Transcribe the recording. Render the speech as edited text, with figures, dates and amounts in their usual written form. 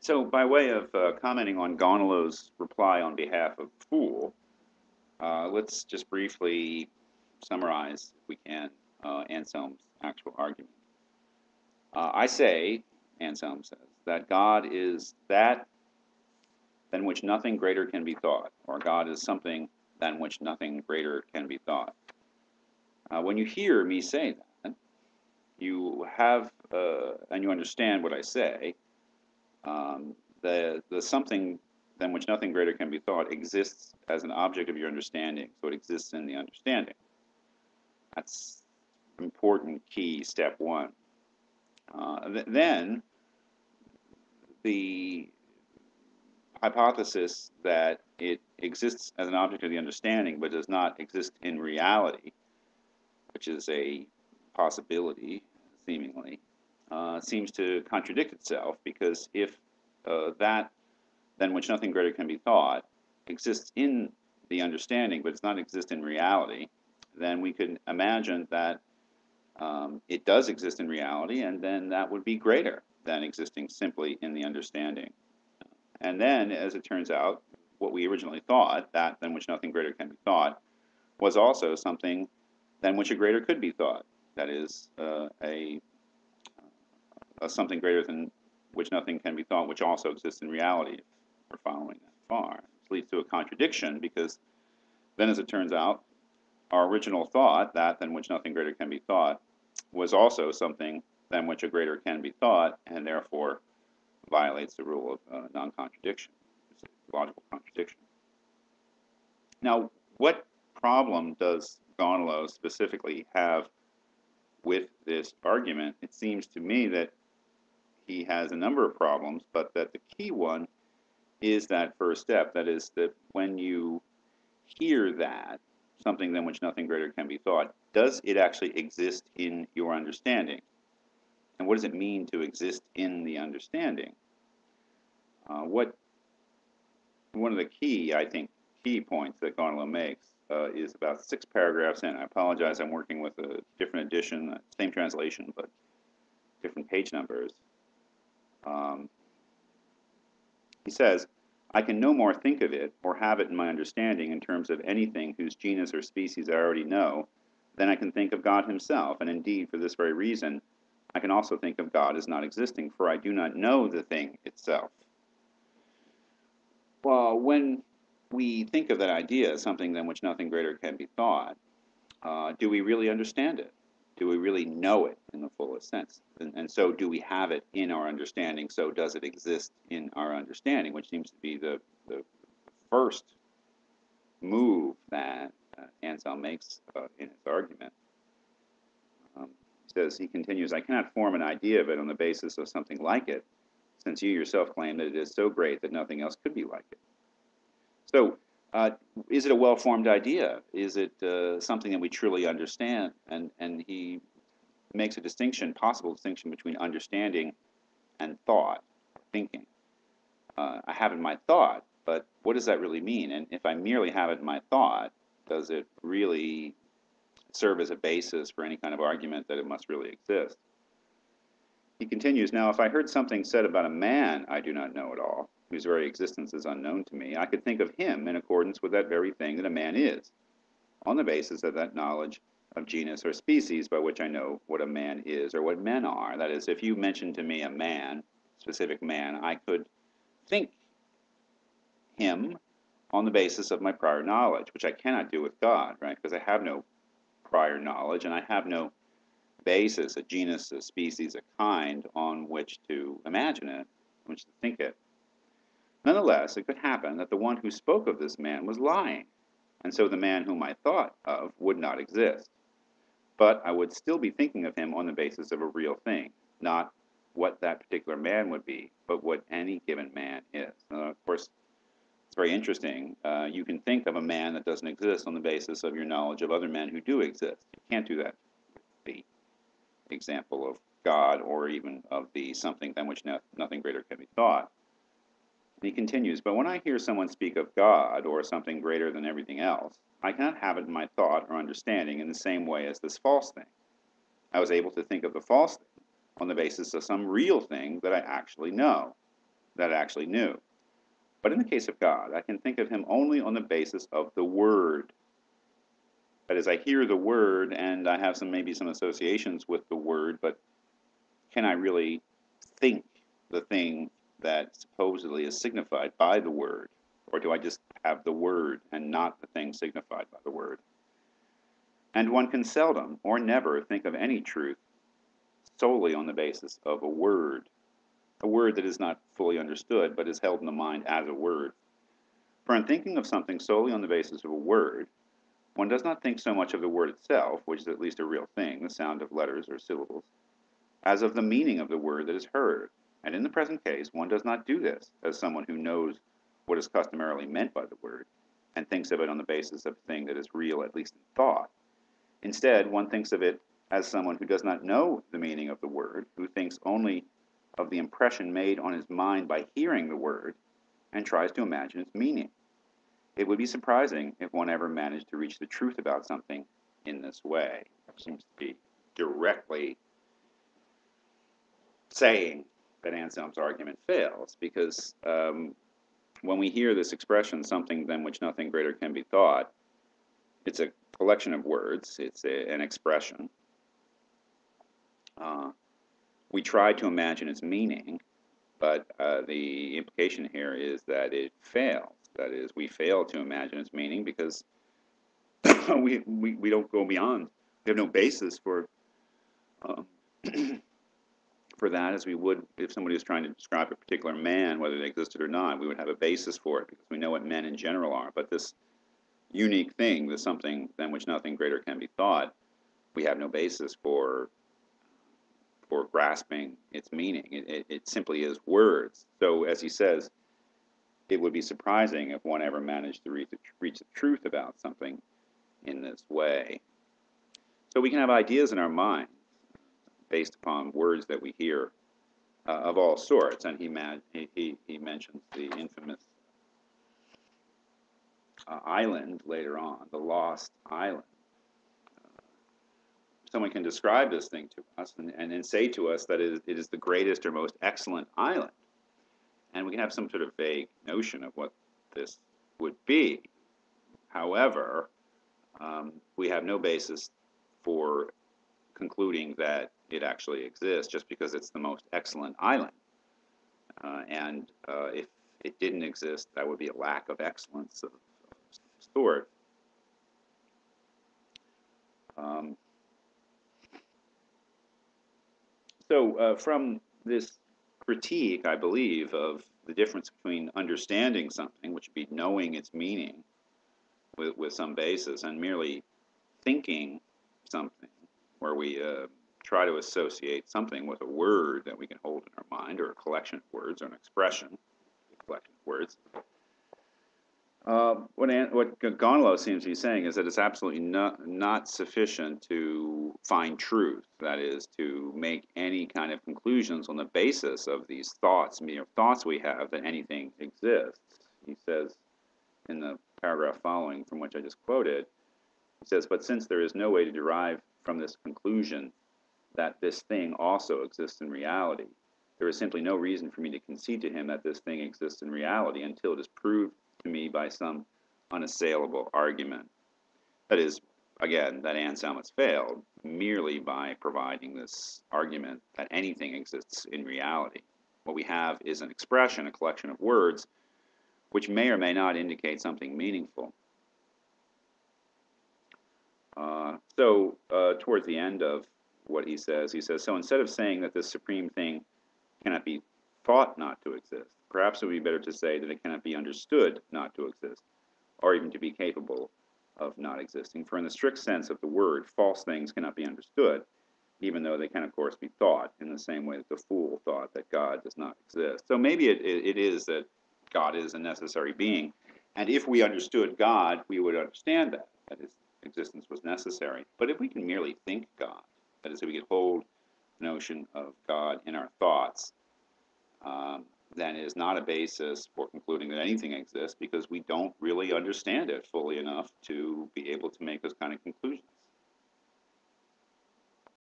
So, by way of commenting on Gaunilo's reply on behalf of Fool, let's just briefly summarize, if we can, Anselm's actual argument. I say, Anselm says, that God is that than which nothing greater can be thought, or God is something than which nothing greater can be thought. When you hear me say that, you have, and you understand what I say, the something than which nothing greater can be thought exists as an object of your understanding, so it exists in the understanding. That's important key, step one. Then the hypothesis that it exists as an object of the understanding but does not exist in reality, which is a possibility, seemingly, seems to contradict itself, because if that than which nothing greater can be thought exists in the understanding but does not exist in reality, then we could imagine that it does exist in reality, and then that would be greater than existing simply in the understanding. And then, as it turns out, what we originally thought, that than which nothing greater can be thought, was also something than which a greater could be thought. That is, a something greater than which nothing can be thought, which also exists in reality, if we're following that far. This leads to a contradiction, because then, as it turns out, our original thought, that than which nothing greater can be thought, was also something than which a greater can be thought, and therefore violates the rule of non-contradiction. It's a logical contradiction. Now, what problem does Gaunilo specifically have with this argument? It seems to me that he has a number of problems, but that the key one is that first step. That is, that when you hear that, something than which nothing greater can be thought, does it actually exist in your understanding? And what does it mean to exist in the understanding? One of the key, I think, key points that Gaunilo makes is about 6 paragraphs in. I apologize, I'm working with a different edition, same translation, but different page numbers. He says, I can no more think of it or have it in my understanding in terms of anything whose genus or species I already know than I can think of God himself, and indeed, for this very reason, I can also think of God as not existing, for I do not know the thing itself. Well, when we think of that idea, something than which nothing greater can be thought, do we really understand it? Do we really know it in the fullest sense? And so do we have it in our understanding? So does it exist in our understanding, which seems to be the first move that Anselm makes in his argument. He continues, I cannot form an idea of it on the basis of something like it, since you yourself claim that it is so great that nothing else could be like it. So, is it a well-formed idea? Is it something that we truly understand? And he makes a distinction, possible distinction, between understanding and thought, thinking. I have it in my thought, but what does that really mean? And if I merely have it in my thought, does it really serve as a basis for any kind of argument that it must really exist? He continues, now if I heard something said about a man I do not know at all, whose very existence is unknown to me, I could think of him in accordance with that very thing that a man is, on the basis of that knowledge of genus or species by which I know what a man is or what men are. That is, if you mentioned to me a man, specific man, I could think him on the basis of my prior knowledge, which I cannot do with God, right? Because I have no prior knowledge and I have no basis, a genus, a species, a kind on which to imagine it, on which to think it. Nonetheless, it could happen that the one who spoke of this man was lying, and so the man whom I thought of would not exist. But I would still be thinking of him on the basis of a real thing, not what that particular man would be, but what any given man is. Of course, it's very interesting. You can think of a man that doesn't exist on the basis of your knowledge of other men who do exist. You can't do that with the example of God, or even of the something than which nothing greater can be thought. And he continues, but when I hear someone speak of God, or something greater than everything else, I cannot have it in my thought or understanding in the same way as this false thing. I was able to think of the false thing on the basis of some real thing that I actually know. that it actually knew. But in the case of God, I can think of him only on the basis of the word. That is, I hear the word and I have maybe some associations with the word, but can I really think the thing that supposedly is signified by the word? Or do I just have the word and not the thing signified by the word? And one can seldom or never think of any truth solely on the basis of a word that is not fully understood but is held in the mind as a word. For in thinking of something solely on the basis of a word, one does not think so much of the word itself, which is at least a real thing, the sound of letters or syllables, as of the meaning of the word that is heard. And in the present case, one does not do this as someone who knows what is customarily meant by the word, and thinks of it on the basis of a thing that is real, at least in thought. Instead, one thinks of it as someone who does not know the meaning of the word, who thinks only of the impression made on his mind by hearing the word, and tries to imagine its meaning. It would be surprising if one ever managed to reach the truth about something in this way. It seems to be directly saying that Anselm's argument fails, because when we hear this expression, something than which nothing greater can be thought, it's a collection of words, it's an expression. We try to imagine its meaning, but the implication here is that it fails. That is, we fail to imagine its meaning because we don't go beyond. We have no basis for for that, as we would if somebody was trying to describe a particular man, whether they existed or not. We would have a basis for it because we know what men in general are. But this unique thing, this something than which nothing greater can be thought, we have no basis for grasping its meaning. It simply is words. So, as he says, it would be surprising if one ever managed to reach the truth about something in this way. So we can have ideas in our mind based upon words that we hear of all sorts, and he mentions the infamous island later on, the lost island. Someone can describe this thing to us and then say to us that it is the greatest or most excellent island. And we can have some sort of vague notion of what this would be. However, we have no basis for concluding that it actually exists just because it's the most excellent island. And if it didn't exist, that would be a lack of excellence of some sort. So from this critique, I believe, of the difference between understanding something, which would be knowing its meaning with some basis, and merely thinking something, where we try to associate something with a word that we can hold in our mind, or a collection of words, or an expression, a collection of words. What Gaunilo seems to be saying is that it's absolutely not sufficient to find truth, that is, to make any kind of conclusions on the basis of these thoughts, mere thoughts we have, that anything exists. He says in the paragraph following, from which I just quoted, he says, but since there is no way to derive from this conclusion that this thing also exists in reality, there is simply no reason for me to concede to him that this thing exists in reality until it is proved to me by some unassailable argument. That is, again, that Anselm has failed merely by providing this argument that anything exists in reality. What we have is an expression, a collection of words, which may or may not indicate something meaningful. Towards the end of what he says, so instead of saying that this supreme thing cannot be thought not to exist, perhaps it would be better to say that it cannot be understood not to exist, or even to be capable of not existing. For in the strict sense of the word, false things cannot be understood, even though they can, of course, be thought, in the same way that the fool thought that God does not exist. So maybe it is that God is a necessary being, and if we understood God, we would understand that his existence was necessary. But if we can merely think God, that is, if we could hold the notion of God in our thoughts, then it is not a basis for concluding that anything exists, because we don't really understand it fully enough to be able to make those kind of conclusions.